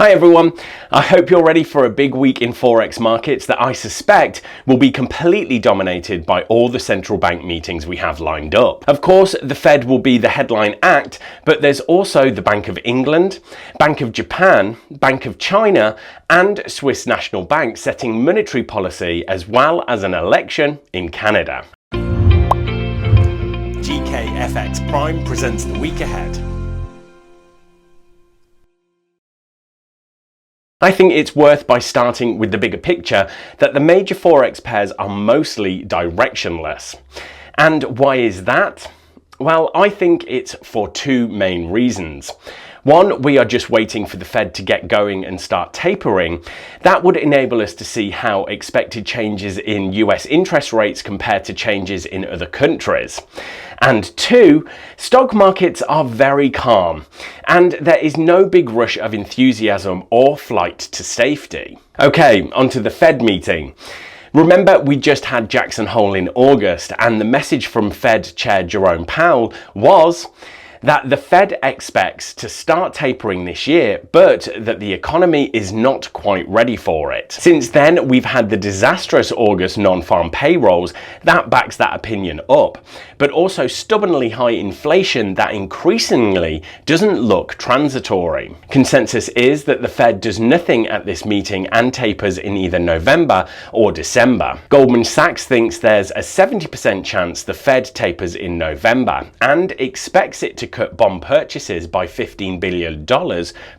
Hi everyone, I hope you're ready for a big week in Forex markets that I suspect will be completely dominated by all the central bank meetings we have lined up. Of course, the Fed will be the headline act, but there's also the Bank of England, Bank of Japan, Bank of China, and Swiss National Bank setting monetary policy, as well as an election in Canada. GKFX Prime presents the week ahead. I think it's worth by starting with the bigger picture that the major Forex pairs are mostly directionless. And why is that? Well, I think it's for two main reasons. One, we are just waiting for the Fed to get going and start tapering. That would enable us to see how expected changes in US interest rates compare to changes in other countries. And two, stock markets are very calm, and there is no big rush of enthusiasm or flight to safety. Okay, onto the Fed meeting. Remember, we just had Jackson Hole in August, and the message from Fed Chair Jerome Powell was that the Fed expects to start tapering this year, but that the economy is not quite ready for it. Since then, we've had the disastrous August non-farm payrolls that backs that opinion up, but also stubbornly high inflation that increasingly doesn't look transitory. Consensus is that the Fed does nothing at this meeting and tapers in either November or December. Goldman Sachs thinks there's a 70% chance the Fed tapers in November and expects it to cut bond purchases by $15 billion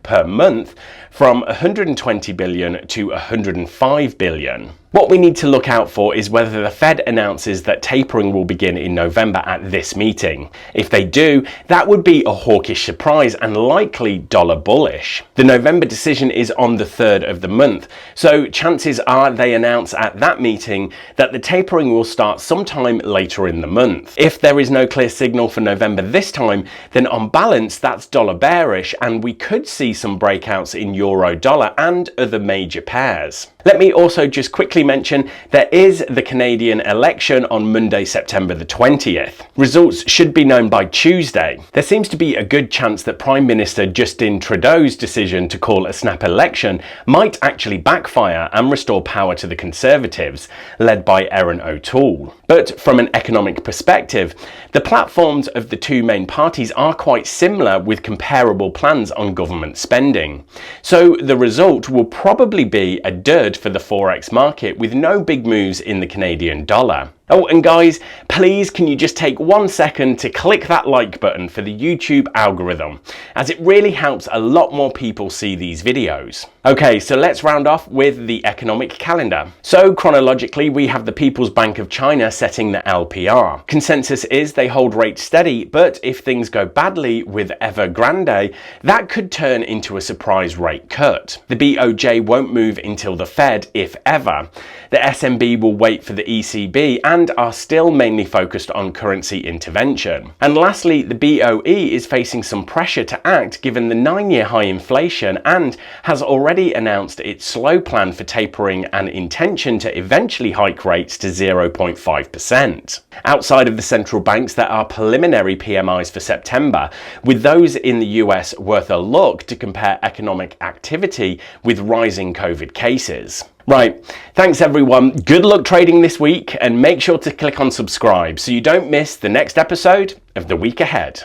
per month from $120 billion to $105 billion. What we need to look out for is whether the Fed announces that tapering will begin in November at this meeting. If they do, that would be a hawkish surprise and likely dollar bullish. The November decision is on the 3rd of the month, so chances are they announce at that meeting that the tapering will start sometime later in the month. If there is no clear signal for November this time, then on balance that's dollar bearish, and we could see some breakouts in euro dollar and other major pairs. Let me also just quickly mention there is the Canadian election on Monday, September the 20th. Results should be known by Tuesday. There seems to be a good chance that Prime Minister Justin Trudeau's decision to call a snap election might actually backfire and restore power to the Conservatives, led by Erin O'Toole. But from an economic perspective, the platforms of the two main parties are quite similar with comparable plans on government spending. So the result will probably be a dud for the Forex market with no big moves in the Canadian dollar. Oh, and guys, please can you just take 1 second to click that like button for the YouTube algorithm, as it really helps a lot more people see these videos. Okay, so let's round off with the economic calendar. So chronologically, we have the People's Bank of China setting the LPR. Consensus is they hold rates steady, but if things go badly with Evergrande, that could turn into a surprise rate cut. The BOJ won't move until the Fed, if ever. The SMB will wait for the ECB and are still mainly focused on currency intervention. And lastly, the BOE is facing some pressure to act given the 9-year high inflation and has already announced its slow plan for tapering and intention to eventually hike rates to 0.5%. Outside of the central banks, there are preliminary PMIs for September, with those in the US worth a look to compare economic activity with rising COVID cases. Right, thanks everyone, good luck trading this week, and make sure to click on subscribe so you don't miss the next episode of The Week Ahead.